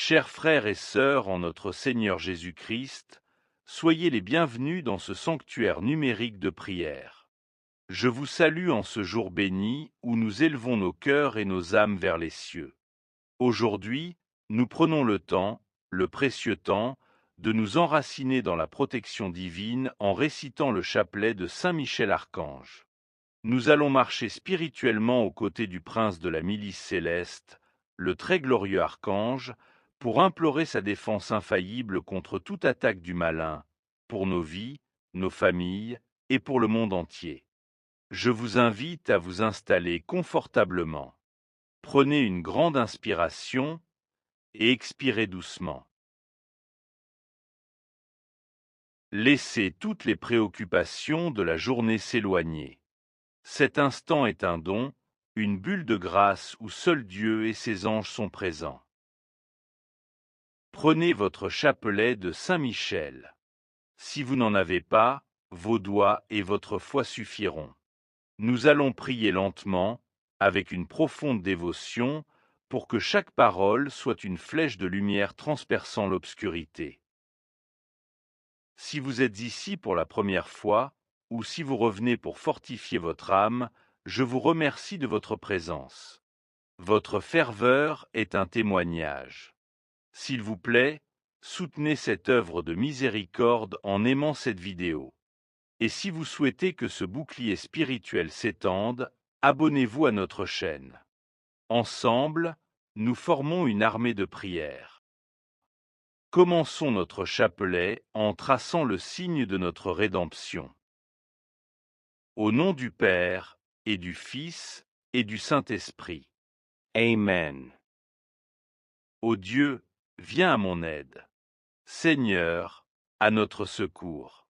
Chers frères et sœurs en notre Seigneur Jésus-Christ, soyez les bienvenus dans ce sanctuaire numérique de prière. Je vous salue en ce jour béni où nous élevons nos cœurs et nos âmes vers les cieux. Aujourd'hui, nous prenons le précieux temps, de nous enraciner dans la protection divine en récitant le chapelet de Saint Michel Archange. Nous allons marcher spirituellement aux côtés du prince de la milice céleste, le très glorieux Archange, pour implorer sa défense infaillible contre toute attaque du malin, pour nos vies, nos familles et pour le monde entier. Je vous invite à vous installer confortablement. Prenez une grande inspiration et expirez doucement. Laissez toutes les préoccupations de la journée s'éloigner. Cet instant est un don, une bulle de grâce où seul Dieu et ses anges sont présents. Prenez votre chapelet de Saint Michel. Si vous n'en avez pas, vos doigts et votre foi suffiront. Nous allons prier lentement, avec une profonde dévotion, pour que chaque parole soit une flèche de lumière transperçant l'obscurité. Si vous êtes ici pour la première fois, ou si vous revenez pour fortifier votre âme, je vous remercie de votre présence. Votre ferveur est un témoignage. S'il vous plaît, soutenez cette œuvre de miséricorde en aimant cette vidéo. Et si vous souhaitez que ce bouclier spirituel s'étende, abonnez-vous à notre chaîne. Ensemble, nous formons une armée de prière. Commençons notre chapelet en traçant le signe de notre rédemption. Au nom du Père, et du Fils, et du Saint-Esprit. Amen. Ô Dieu, viens à mon aide. Seigneur, à notre secours.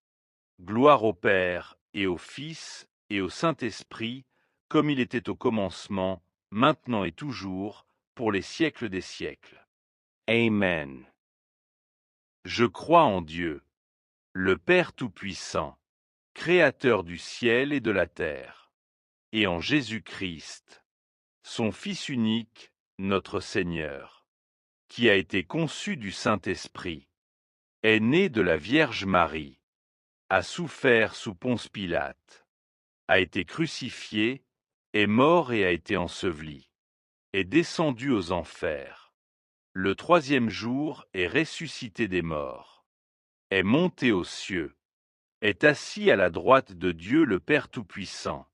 Gloire au Père, et au Fils, et au Saint-Esprit, comme il était au commencement, maintenant et toujours, pour les siècles des siècles. Amen. Je crois en Dieu, le Père Tout-Puissant, Créateur du ciel et de la terre, et en Jésus-Christ, son Fils unique, notre Seigneur, qui a été conçu du Saint-Esprit, est né de la Vierge Marie, a souffert sous Ponce Pilate, a été crucifié, est mort et a été enseveli, est descendu aux enfers. Le troisième jour est ressuscité des morts, est monté aux cieux, est assis à la droite de Dieu le Père Tout-Puissant,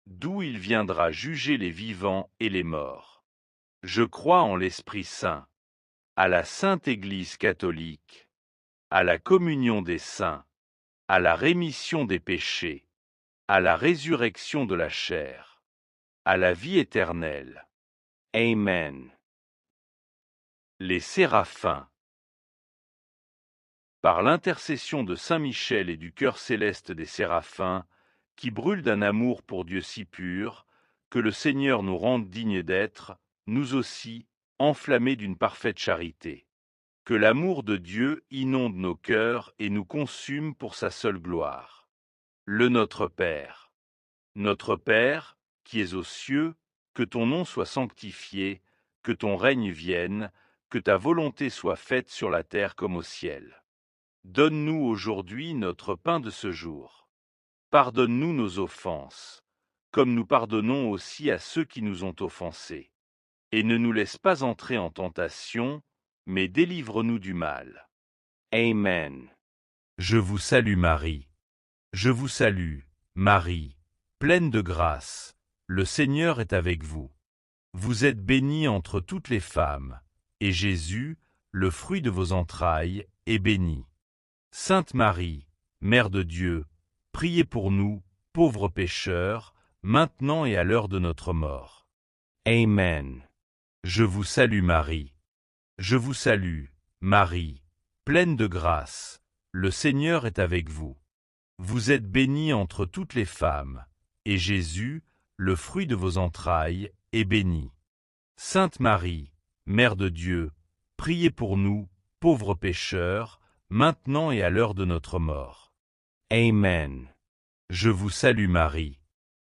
d'où il viendra juger les vivants et les morts. Je crois en l'Esprit Saint, à la Sainte Église catholique, à la communion des saints, à la rémission des péchés, à la résurrection de la chair, à la vie éternelle. Amen. Les séraphins. Par l'intercession de Saint Michel et du cœur céleste des séraphins, qui brûlent d'un amour pour Dieu si pur, que le Seigneur nous rende dignes d'être, nous aussi, enflammés d'une parfaite charité. Que l'amour de Dieu inonde nos cœurs et nous consume pour sa seule gloire. Le Notre Père. Notre Père, qui es aux cieux, que ton nom soit sanctifié, que ton règne vienne, que ta volonté soit faite sur la terre comme au ciel. Donne-nous aujourd'hui notre pain de ce jour. Pardonne-nous nos offenses, comme nous pardonnons aussi à ceux qui nous ont offensés. Et ne nous laisse pas entrer en tentation, mais délivre-nous du mal. Amen. Je vous salue Marie. Je vous salue, Marie, pleine de grâce. Le Seigneur est avec vous. Vous êtes bénie entre toutes les femmes, et Jésus, le fruit de vos entrailles, est béni. Sainte Marie, Mère de Dieu, priez pour nous, pauvres pécheurs, maintenant et à l'heure de notre mort. Amen. Je vous salue Marie. Je vous salue, Marie, pleine de grâce. Le Seigneur est avec vous. Vous êtes bénie entre toutes les femmes, et Jésus, le fruit de vos entrailles, est béni. Sainte Marie, Mère de Dieu, priez pour nous, pauvres pécheurs, maintenant et à l'heure de notre mort. Amen. Je vous salue Marie.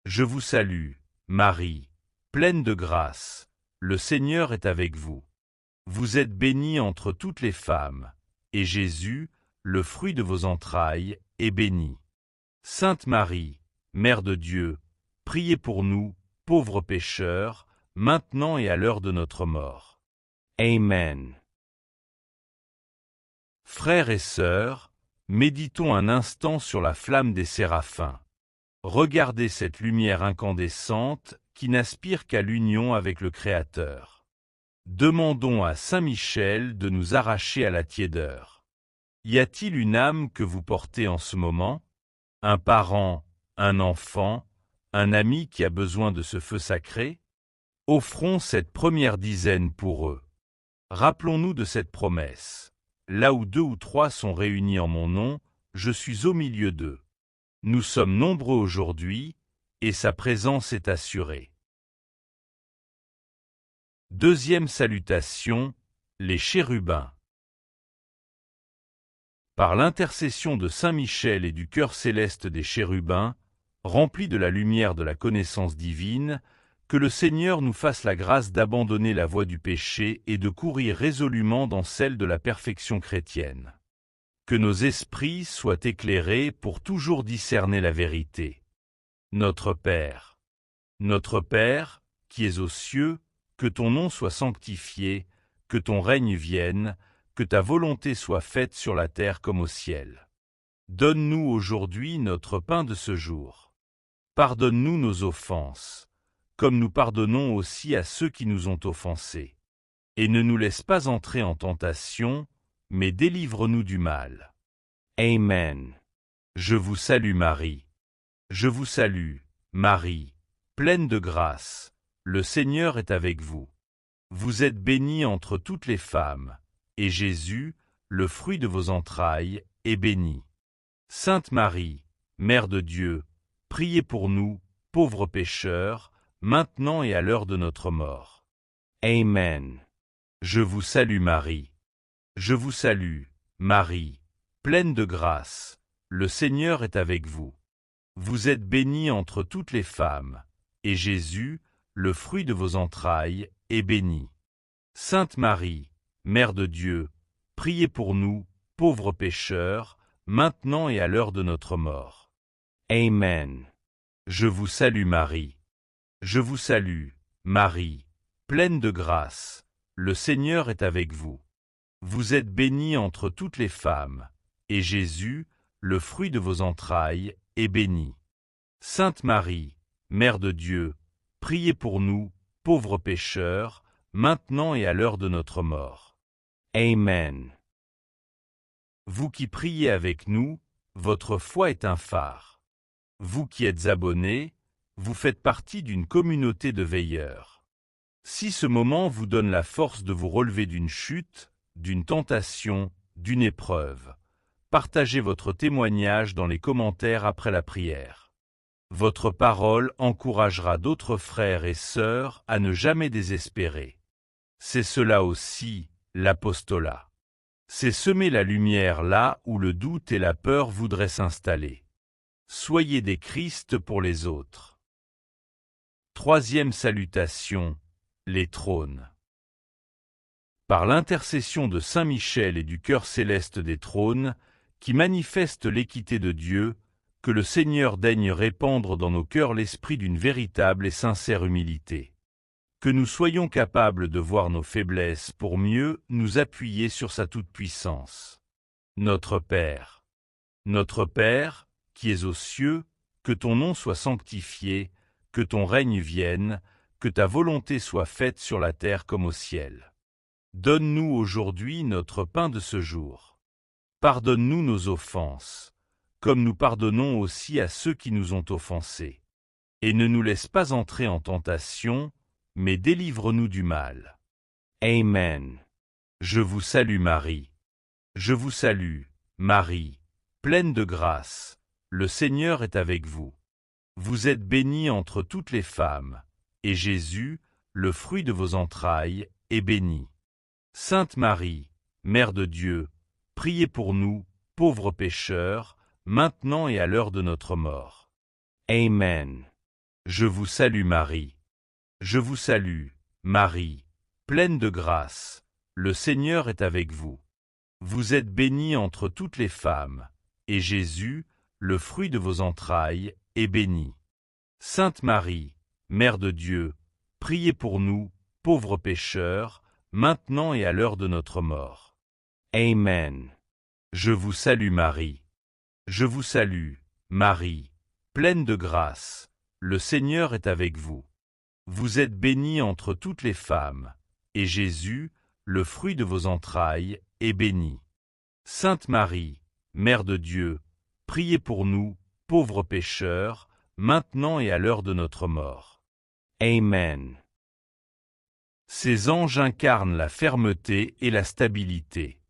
Je vous salue, Marie, pleine de grâce. Le Seigneur est avec vous. Vous êtes bénie entre toutes les femmes, et Jésus, le fruit de vos entrailles, est béni. Sainte Marie, Mère de Dieu, priez pour nous, pauvres pécheurs, maintenant et à l'heure de notre mort. Amen. Frères et sœurs, méditons un instant sur la flamme des séraphins. Regardez cette lumière incandescente qui n'aspire qu'à l'union avec le Créateur. Demandons à Saint Michel de nous arracher à la tiédeur. Y a-t-il une âme que vous portez en ce moment? Un parent, un enfant, un ami qui a besoin de ce feu sacré? Offrons cette première dizaine pour eux. Rappelons-nous de cette promesse. Là où 2 ou 3 sont réunis en mon nom, je suis au milieu d'eux. Nous sommes nombreux aujourd'hui, et sa présence est assurée. Deuxième salutation, les chérubins. Par l'intercession de Saint Michel et du cœur céleste des chérubins, remplis de la lumière de la connaissance divine, que le Seigneur nous fasse la grâce d'abandonner la voie du péché et de courir résolument dans celle de la perfection chrétienne. Que nos esprits soient éclairés pour toujours discerner la vérité. Notre Père, qui es aux cieux, que ton nom soit sanctifié, que ton règne vienne, que ta volonté soit faite sur la terre comme au ciel. Donne-nous aujourd'hui notre pain de ce jour. Pardonne-nous nos offenses, comme nous pardonnons aussi à ceux qui nous ont offensés. Et ne nous laisse pas entrer en tentation, mais délivre-nous du mal. Amen. Je vous salue Marie. Je vous salue, Marie, pleine de grâce, le Seigneur est avec vous. Vous êtes bénie entre toutes les femmes, et Jésus, le fruit de vos entrailles, est béni. Sainte Marie, Mère de Dieu, priez pour nous, pauvres pécheurs, maintenant et à l'heure de notre mort. Amen. Je vous salue Marie. Je vous salue, Marie, pleine de grâce, le Seigneur est avec vous. Vous êtes bénie entre toutes les femmes, et Jésus, le fruit de vos entrailles, est béni. Sainte Marie, Mère de Dieu, priez pour nous, pauvres pécheurs, maintenant et à l'heure de notre mort. Amen. Je vous salue Marie. Je vous salue, Marie, pleine de grâce, le Seigneur est avec vous. Vous êtes bénie entre toutes les femmes, et Jésus, le fruit de vos entrailles, est béni. Sainte Marie, Mère de Dieu, priez pour nous, pauvres pécheurs, maintenant et à l'heure de notre mort. Amen. Vous qui priez avec nous, votre foi est un phare. Vous qui êtes abonnés, vous faites partie d'une communauté de veilleurs. Si ce moment vous donne la force de vous relever d'une chute, d'une tentation, d'une épreuve, partagez votre témoignage dans les commentaires après la prière. Votre parole encouragera d'autres frères et sœurs à ne jamais désespérer. C'est cela aussi, l'apostolat. C'est semer la lumière là où le doute et la peur voudraient s'installer. Soyez des Christ pour les autres. Troisième salutation, les trônes. Par l'intercession de Saint Michel et du cœur céleste des trônes, qui manifeste l'équité de Dieu, que le Seigneur daigne répandre dans nos cœurs l'esprit d'une véritable et sincère humilité. Que nous soyons capables de voir nos faiblesses pour mieux nous appuyer sur sa toute-puissance. Notre Père, qui es aux cieux, que ton nom soit sanctifié, que ton règne vienne, que ta volonté soit faite sur la terre comme au ciel. Donne-nous aujourd'hui notre pain de ce jour. Pardonne-nous nos offenses, comme nous pardonnons aussi à ceux qui nous ont offensés. Et ne nous laisse pas entrer en tentation, mais délivre-nous du mal. Amen. Je vous salue Marie. Je vous salue, Marie, pleine de grâce, le Seigneur est avec vous. Vous êtes bénie entre toutes les femmes, et Jésus, le fruit de vos entrailles, est béni. Sainte Marie, Mère de Dieu, priez pour nous, pauvres pécheurs, maintenant et à l'heure de notre mort. Amen. Je vous salue Marie. Je vous salue, Marie, pleine de grâce, le Seigneur est avec vous. Vous êtes bénie entre toutes les femmes, et Jésus, le fruit de vos entrailles, est béni. Sainte Marie, Mère de Dieu, priez pour nous, pauvres pécheurs, maintenant et à l'heure de notre mort. Amen. Je vous salue Marie. Je vous salue, Marie, pleine de grâce, le Seigneur est avec vous. Vous êtes bénie entre toutes les femmes, et Jésus, le fruit de vos entrailles, est béni. Sainte Marie, Mère de Dieu, priez pour nous, pauvres pécheurs, maintenant et à l'heure de notre mort. Amen. Ces anges incarnent la fermeté et la stabilité.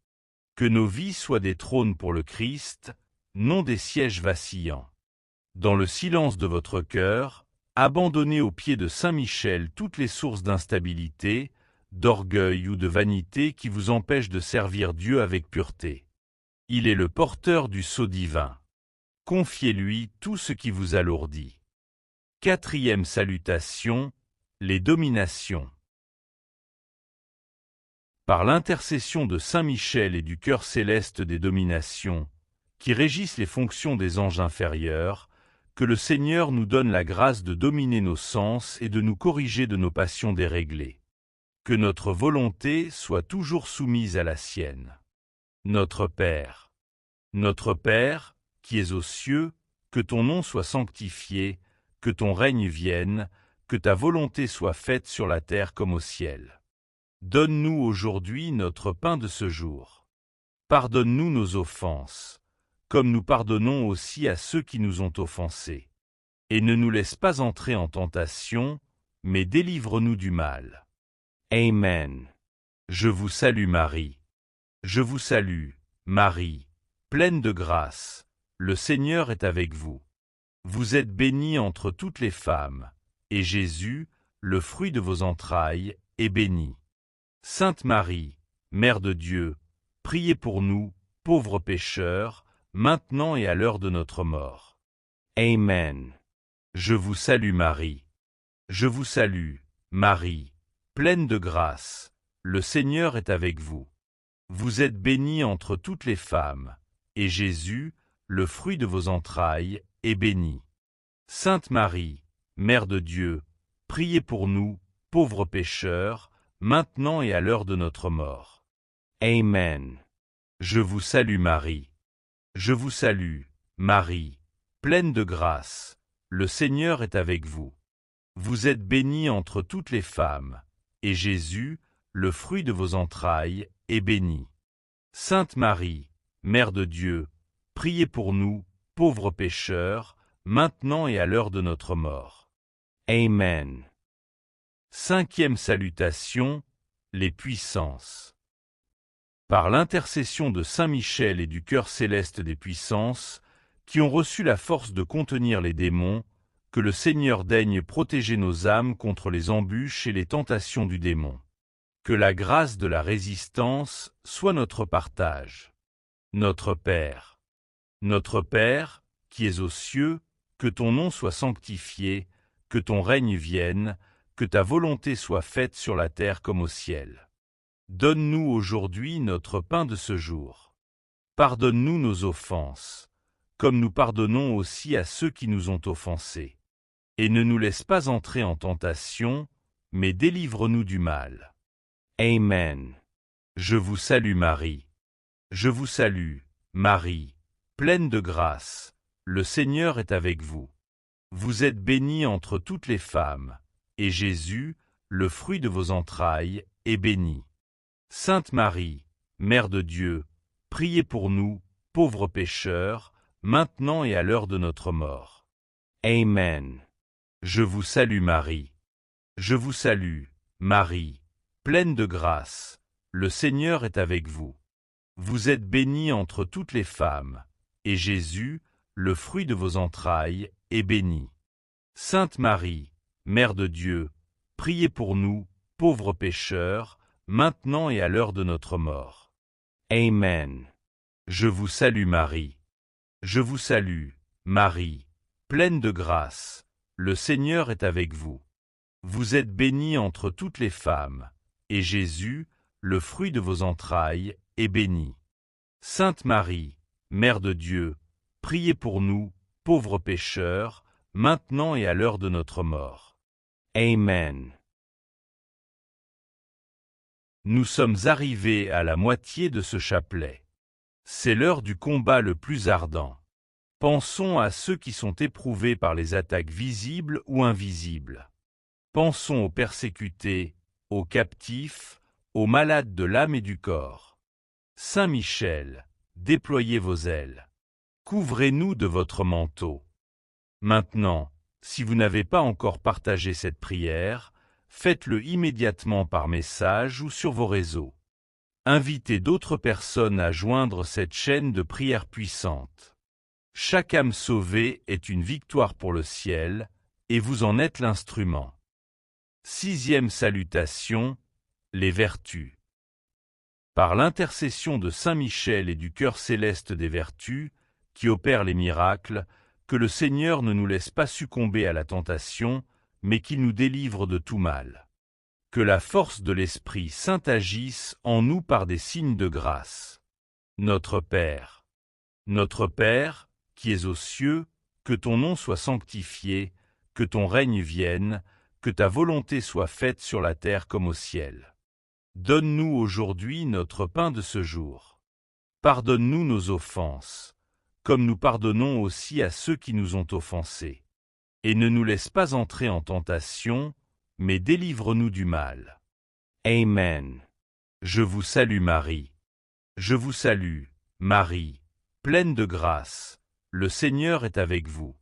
Que nos vies soient des trônes pour le Christ, non des sièges vacillants. Dans le silence de votre cœur, abandonnez aux pieds de Saint Michel toutes les sources d'instabilité, d'orgueil ou de vanité qui vous empêchent de servir Dieu avec pureté. Il est le porteur du sceau divin. Confiez-lui tout ce qui vous alourdit. Quatrième salutation, les dominations. Par l'intercession de Saint Michel et du cœur céleste des dominations, qui régissent les fonctions des anges inférieurs, que le Seigneur nous donne la grâce de dominer nos sens et de nous corriger de nos passions déréglées. Que notre volonté soit toujours soumise à la sienne. Notre Père, qui es aux cieux, que ton nom soit sanctifié, que ton règne vienne, que ta volonté soit faite sur la terre comme au ciel. Donne-nous aujourd'hui notre pain de ce jour. Pardonne-nous nos offenses, comme nous pardonnons aussi à ceux qui nous ont offensés. Et ne nous laisse pas entrer en tentation, mais délivre-nous du mal. Amen. Je vous salue Marie. Je vous salue, Marie, pleine de grâce, le Seigneur est avec vous. Vous êtes bénie entre toutes les femmes, et Jésus, le fruit de vos entrailles, est béni. Sainte Marie, Mère de Dieu, priez pour nous, pauvres pécheurs, maintenant et à l'heure de notre mort. Amen. Je vous salue Marie. Je vous salue, Marie, pleine de grâce, le Seigneur est avec vous. Vous êtes bénie entre toutes les femmes, et Jésus, le fruit de vos entrailles, est béni. Sainte Marie, Mère de Dieu, priez pour nous, pauvres pécheurs, maintenant et à l'heure de notre mort. Amen. Je vous salue Marie. Je vous salue, Marie, pleine de grâce, le Seigneur est avec vous. Vous êtes bénie entre toutes les femmes, et Jésus, le fruit de vos entrailles, est béni. Sainte Marie, Mère de Dieu, priez pour nous, pauvres pécheurs, maintenant et à l'heure de notre mort. Amen. Cinquième salutation, les puissances. Par l'intercession de Saint Michel et du cœur céleste des puissances, qui ont reçu la force de contenir les démons, que le Seigneur daigne protéger nos âmes contre les embûches et les tentations du démon. Que la grâce de la résistance soit notre partage. Notre Père, qui es aux cieux, que ton nom soit sanctifié, que ton règne vienne, que ta volonté soit faite sur la terre comme au ciel. Donne-nous aujourd'hui notre pain de ce jour. Pardonne-nous nos offenses, comme nous pardonnons aussi à ceux qui nous ont offensés. Et ne nous laisse pas entrer en tentation, mais délivre-nous du mal. Amen. Je vous salue Marie. Je vous salue, Marie, pleine de grâce, le Seigneur est avec vous. Vous êtes bénie entre toutes les femmes, et Jésus, le fruit de vos entrailles, est béni. Sainte Marie, Mère de Dieu, priez pour nous, pauvres pécheurs, maintenant et à l'heure de notre mort. Amen. Je vous salue Marie. Je vous salue, Marie, pleine de grâce, le Seigneur est avec vous. Vous êtes bénie entre toutes les femmes, et Jésus, le fruit de vos entrailles, est béni. Sainte Marie, Mère de Dieu, priez pour nous, pauvres pécheurs, maintenant et à l'heure de notre mort. Amen. Je vous salue Marie. Je vous salue, Marie, pleine de grâce, le Seigneur est avec vous. Vous êtes bénie entre toutes les femmes, et Jésus, le fruit de vos entrailles, est béni. Sainte Marie, Mère de Dieu, priez pour nous, pauvres pécheurs, maintenant et à l'heure de notre mort. Amen. Nous sommes arrivés à la moitié de ce chapelet. C'est l'heure du combat le plus ardent. Pensons à ceux qui sont éprouvés par les attaques visibles ou invisibles. Pensons aux persécutés, aux captifs, aux malades de l'âme et du corps. Saint Michel, déployez vos ailes. Couvrez-nous de votre manteau. Maintenant, si vous n'avez pas encore partagé cette prière, faites-le immédiatement par message ou sur vos réseaux. Invitez d'autres personnes à joindre cette chaîne de prières puissantes. Chaque âme sauvée est une victoire pour le ciel, et vous en êtes l'instrument. 6e salutation, les vertus. Par l'intercession de Saint Michel et du cœur céleste des vertus, qui opèrent les miracles, que le Seigneur ne nous laisse pas succomber à la tentation, mais qu'il nous délivre de tout mal. Que la force de l'Esprit Saint agisse en nous par des signes de grâce. Notre Père, qui es aux cieux, que ton nom soit sanctifié, que ton règne vienne, que ta volonté soit faite sur la terre comme au ciel. Donne-nous aujourd'hui notre pain de ce jour. Pardonne-nous nos offenses, comme nous pardonnons aussi à ceux qui nous ont offensés. Et ne nous laisse pas entrer en tentation, mais délivre-nous du mal. Amen. Je vous salue Marie. Je vous salue, Marie, pleine de grâce. Le Seigneur est avec vous.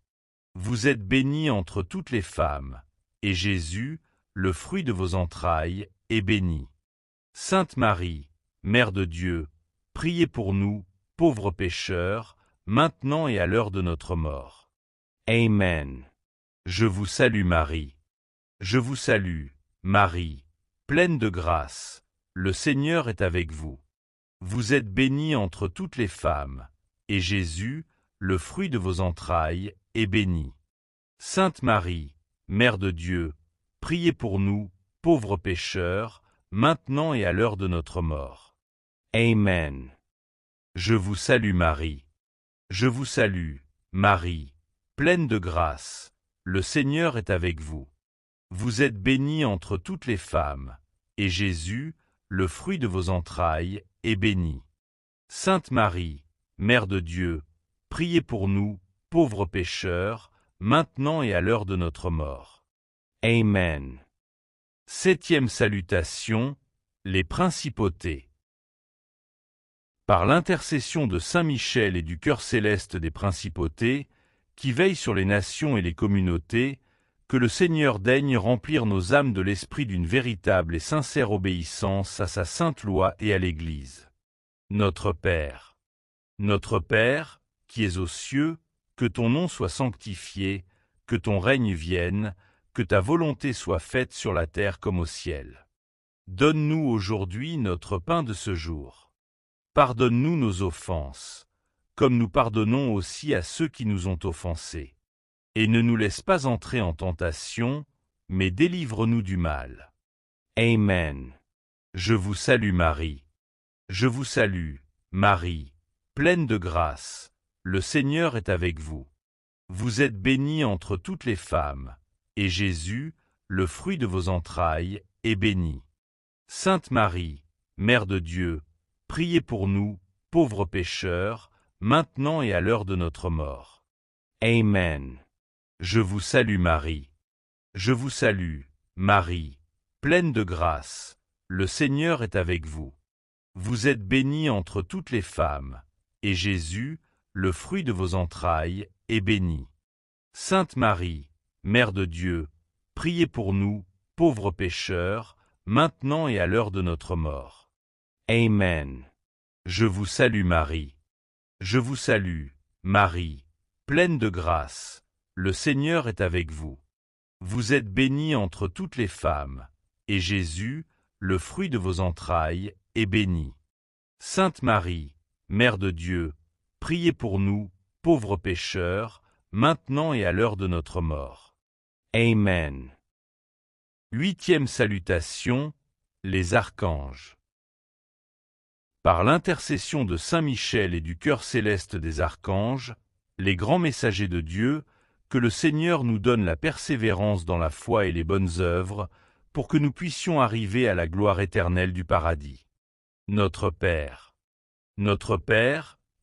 Vous êtes bénie entre toutes les femmes, et Jésus, le fruit de vos entrailles, est béni. Sainte Marie, Mère de Dieu, priez pour nous, pauvres pécheurs, maintenant et à l'heure de notre mort. Amen. Je vous salue Marie. Je vous salue, Marie, pleine de grâce. Le Seigneur est avec vous. Vous êtes bénie entre toutes les femmes, et Jésus, le fruit de vos entrailles, est béni. Sainte Marie, Mère de Dieu, priez pour nous, pauvres pécheurs, maintenant et à l'heure de notre mort. Amen. Je vous salue Marie. Je vous salue, Marie, pleine de grâce. Le Seigneur est avec vous. Vous êtes bénie entre toutes les femmes, et Jésus, le fruit de vos entrailles, est béni. Sainte Marie, Mère de Dieu, priez pour nous, pauvres pécheurs, maintenant et à l'heure de notre mort. Amen. 7e salutation, les principautés. Par l'intercession de Saint Michel et du cœur céleste des principautés, qui veillent sur les nations et les communautés, que le Seigneur daigne remplir nos âmes de l'esprit d'une véritable et sincère obéissance à sa sainte loi et à l'Église. Notre Père, qui es aux cieux, que ton nom soit sanctifié, que ton règne vienne, que ta volonté soit faite sur la terre comme au ciel. Donne-nous aujourd'hui notre pain de ce jour. Pardonne-nous nos offenses, comme nous pardonnons aussi à ceux qui nous ont offensés. Et ne nous laisse pas entrer en tentation, mais délivre-nous du mal. Amen. Je vous salue Marie. Je vous salue, Marie, pleine de grâce. Le Seigneur est avec vous. Vous êtes bénie entre toutes les femmes, et Jésus, le fruit de vos entrailles, est béni. Sainte Marie, Mère de Dieu, priez pour nous, pauvres pécheurs, maintenant et à l'heure de notre mort. Amen. Je vous salue Marie. Je vous salue, Marie, pleine de grâce. Le Seigneur est avec vous. Vous êtes bénie entre toutes les femmes, et Jésus, le fruit de vos entrailles, est béni. Sainte Marie, Mère de Dieu, priez pour nous, pauvres pécheurs, maintenant et à l'heure de notre mort. Amen. Je vous salue Marie. Je vous salue, Marie, pleine de grâce. Le Seigneur est avec vous. Vous êtes bénie entre toutes les femmes, et Jésus, le fruit de vos entrailles, est béni. Sainte Marie, Mère de Dieu, priez pour nous, pauvres pécheurs, maintenant et à l'heure de notre mort. Amen. 8e salutation, les archanges. Par l'intercession de Saint Michel et du cœur céleste des archanges, les grands messagers de Dieu, que le Seigneur nous donne la persévérance dans la foi et les bonnes œuvres, pour que nous puissions arriver à la gloire éternelle du paradis. Notre Père,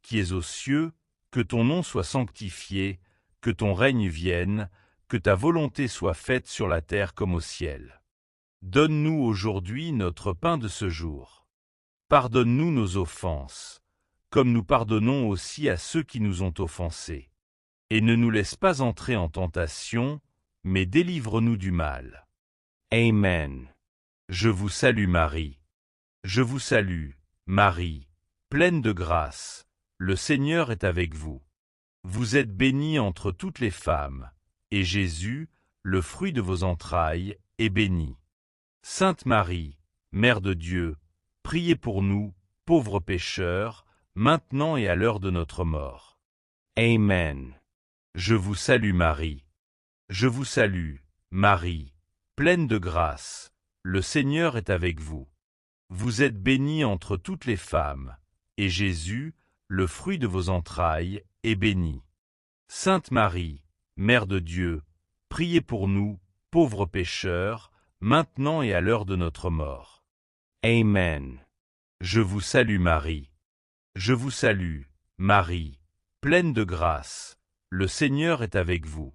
qui es aux cieux, que ton nom soit sanctifié, que ton règne vienne, que ta volonté soit faite sur la terre comme au ciel. Donne-nous aujourd'hui notre pain de ce jour. Pardonne-nous nos offenses, comme nous pardonnons aussi à ceux qui nous ont offensés. Et ne nous laisse pas entrer en tentation, mais délivre-nous du mal. Amen. Je vous salue Marie. Je vous salue, Marie, pleine de grâce, le Seigneur est avec vous. Vous êtes bénie entre toutes les femmes, et Jésus, le fruit de vos entrailles, est béni. Sainte Marie, Mère de Dieu, priez pour nous, pauvres pécheurs, maintenant et à l'heure de notre mort. Amen. Je vous salue Marie. Je vous salue, Marie, pleine de grâce, le Seigneur est avec vous. Vous êtes bénie entre toutes les femmes, et Jésus, le fruit de vos entrailles, est béni. Sainte Marie, Mère de Dieu, priez pour nous, pauvres pécheurs, maintenant et à l'heure de notre mort. Amen. Je vous salue Marie. Je vous salue, Marie, pleine de grâce, le Seigneur est avec vous.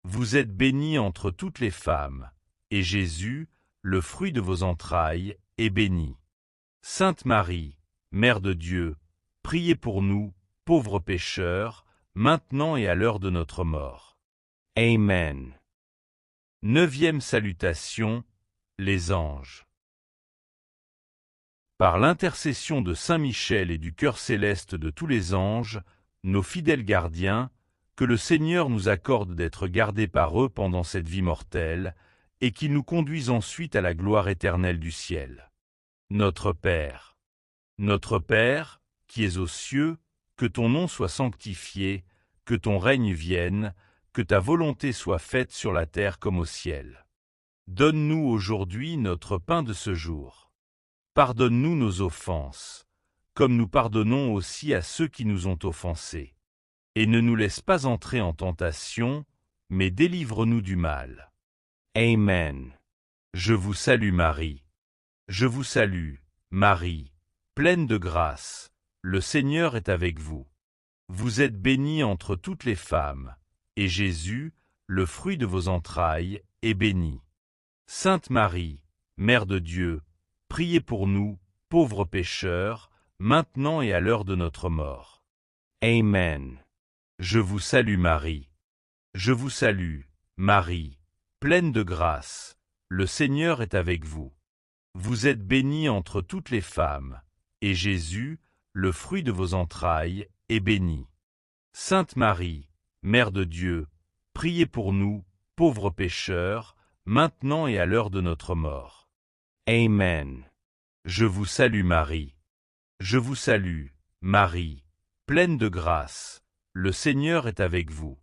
Vous êtes bénie entre toutes les femmes, et Jésus, le fruit de vos entrailles, est béni. Sainte Marie, Mère de Dieu, priez pour nous, pauvres pécheurs, maintenant et à l'heure de notre mort. Amen. 9e salutation, les anges. Par l'intercession de Saint Michel et du cœur céleste de tous les anges, nos fidèles gardiens, que le Seigneur nous accorde d'être gardés par eux pendant cette vie mortelle, et qu'il nous conduise ensuite à la gloire éternelle du ciel. Notre Père, qui es aux cieux, que ton nom soit sanctifié, que ton règne vienne, que ta volonté soit faite sur la terre comme au ciel. Donne-nous aujourd'hui notre pain de ce jour. Pardonne-nous nos offenses, comme nous pardonnons aussi à ceux qui nous ont offensés. Et ne nous laisse pas entrer en tentation, mais délivre-nous du mal. Amen. Je vous salue Marie. Je vous salue, Marie, pleine de grâce, le Seigneur est avec vous. Vous êtes bénie entre toutes les femmes, et Jésus, le fruit de vos entrailles, est béni. Sainte Marie, Mère de Dieu, priez pour nous, pauvres pécheurs, maintenant et à l'heure de notre mort. Amen. Je vous salue Marie. Je vous salue, Marie, pleine de grâce, le Seigneur est avec vous. Vous êtes bénie entre toutes les femmes, et Jésus, le fruit de vos entrailles, est béni. Sainte Marie, Mère de Dieu, priez pour nous, pauvres pécheurs, maintenant et à l'heure de notre mort. Amen. Je vous salue Marie. Je vous salue, Marie, pleine de grâce, le Seigneur est avec vous.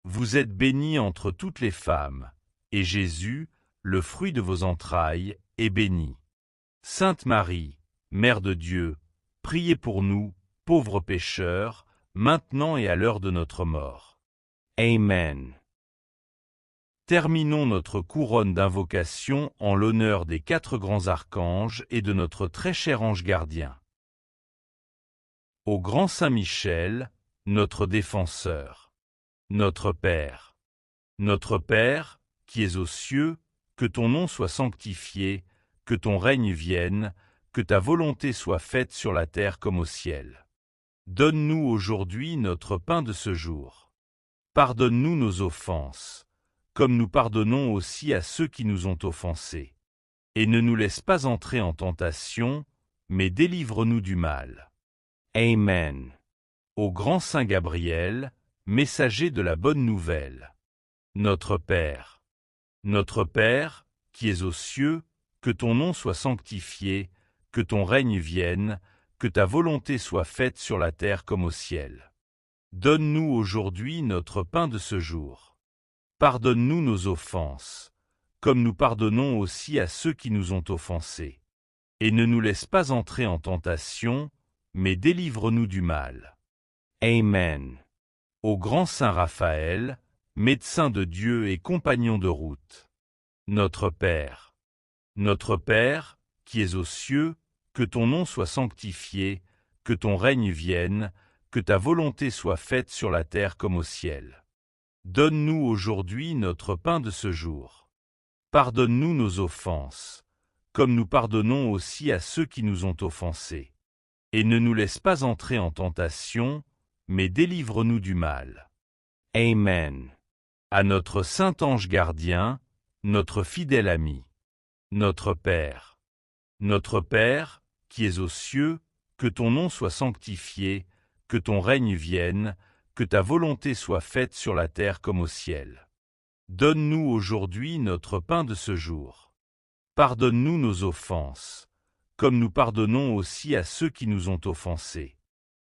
Vous êtes bénie entre toutes les femmes, et Jésus, le fruit de vos entrailles, est béni. Sainte Marie, Mère de Dieu, priez pour nous, pauvres pécheurs, maintenant et à l'heure de notre mort. Amen. Terminons notre couronne d'invocation en l'honneur des 4 grands archanges et de notre très cher ange gardien. Au grand Saint Michel, notre défenseur. Notre Père, qui es aux cieux, que ton nom soit sanctifié, que ton règne vienne, que ta volonté soit faite sur la terre comme au ciel. Donne-nous aujourd'hui notre pain de ce jour. Pardonne-nous nos offenses, comme nous pardonnons aussi à ceux qui nous ont offensés. Et ne nous laisse pas entrer en tentation, mais délivre-nous du mal. Amen. Au grand Saint Gabriel, messager de la bonne nouvelle. Notre Père, qui es aux cieux, que ton nom soit sanctifié, que ton règne vienne, que ta volonté soit faite sur la terre comme au ciel. Donne-nous aujourd'hui notre pain de ce jour. Pardonne-nous nos offenses, comme nous pardonnons aussi à ceux qui nous ont offensés. et ne nous laisse pas entrer en tentation, mais délivre-nous du mal. Amen. Au grand saint Raphaël, médecin de Dieu et compagnon de route. Notre Père, qui es aux cieux, que ton nom soit sanctifié, que ton règne vienne, que ta volonté soit faite sur la terre comme au ciel. Donne-nous aujourd'hui notre pain de ce jour. Pardonne-nous nos offenses, comme nous pardonnons aussi à ceux qui nous ont offensés. Et ne nous laisse pas entrer en tentation, mais délivre-nous du mal. Amen. À notre saint ange gardien, notre fidèle ami. Notre Père, qui es aux cieux, que ton nom soit sanctifié, que ton règne vienne, que ta volonté soit faite sur la terre comme au ciel. Donne-nous aujourd'hui notre pain de ce jour. Pardonne-nous nos offenses, comme nous pardonnons aussi à ceux qui nous ont offensés.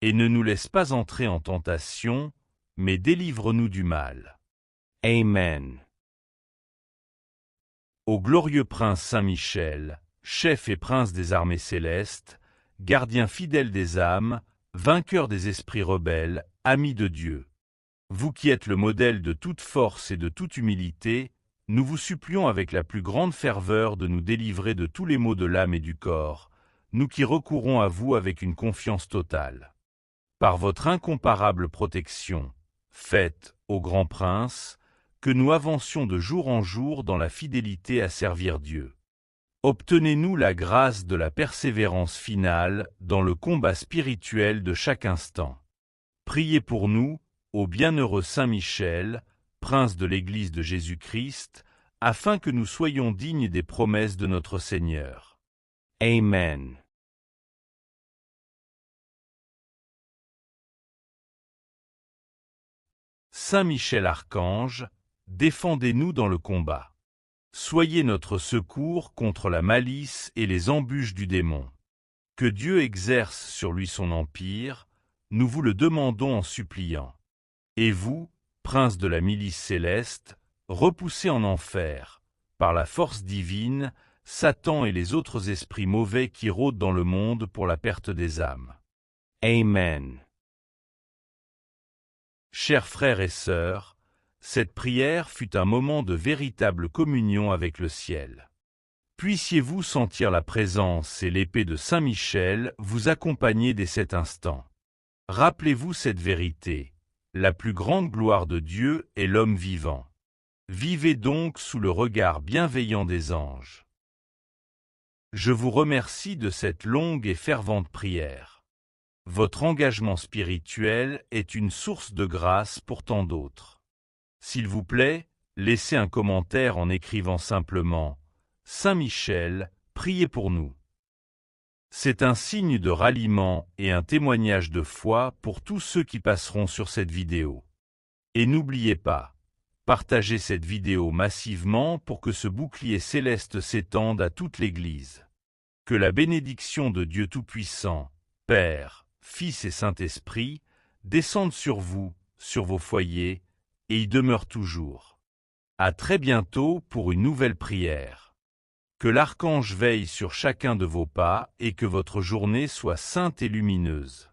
Et ne nous laisse pas entrer en tentation, mais délivre-nous du mal. Amen. Ô glorieux prince Saint-Michel, chef et prince des armées célestes, gardien fidèle des âmes, vainqueur des esprits rebelles, ami de Dieu. Vous qui êtes le modèle de toute force et de toute humilité, nous vous supplions avec la plus grande ferveur de nous délivrer de tous les maux de l'âme et du corps, nous qui recourons à vous avec une confiance totale. Par votre incomparable protection, faites, ô grand prince, que nous avancions de jour en jour dans la fidélité à servir Dieu. Obtenez-nous la grâce de la persévérance finale dans le combat spirituel de chaque instant. Priez pour nous, ô bienheureux Saint Michel, prince de l'Église de Jésus-Christ, afin que nous soyons dignes des promesses de notre Seigneur. Amen. Saint Michel Archange, défendez-nous dans le combat. Soyez notre secours contre la malice et les embûches du démon. Que Dieu exerce sur lui son empire, nous vous le demandons en suppliant. Et vous, prince de la milice céleste, repoussez en enfer, par la force divine, Satan et les autres esprits mauvais qui rôdent dans le monde pour la perte des âmes. Amen. Chers frères et sœurs, cette prière fut un moment de véritable communion avec le ciel. Puissiez-vous sentir la présence et l'épée de Saint Michel vous accompagner dès cet instant. Rappelez-vous cette vérité, la plus grande gloire de Dieu est l'homme vivant. Vivez donc sous le regard bienveillant des anges. Je vous remercie de cette longue et fervente prière. Votre engagement spirituel est une source de grâce pour tant d'autres. S'il vous plaît, laissez un commentaire en écrivant simplement « Saint Michel, priez pour nous ». C'est un signe de ralliement et un témoignage de foi pour tous ceux qui passeront sur cette vidéo. Et n'oubliez pas, partagez cette vidéo massivement pour que ce bouclier céleste s'étende à toute l'Église. Que la bénédiction de Dieu Tout-Puissant, Père, Fils et Saint-Esprit, descende sur vous, sur vos foyers, et y demeure toujours. À très bientôt pour une nouvelle prière. Que l'archange veille sur chacun de vos pas et que votre journée soit sainte et lumineuse.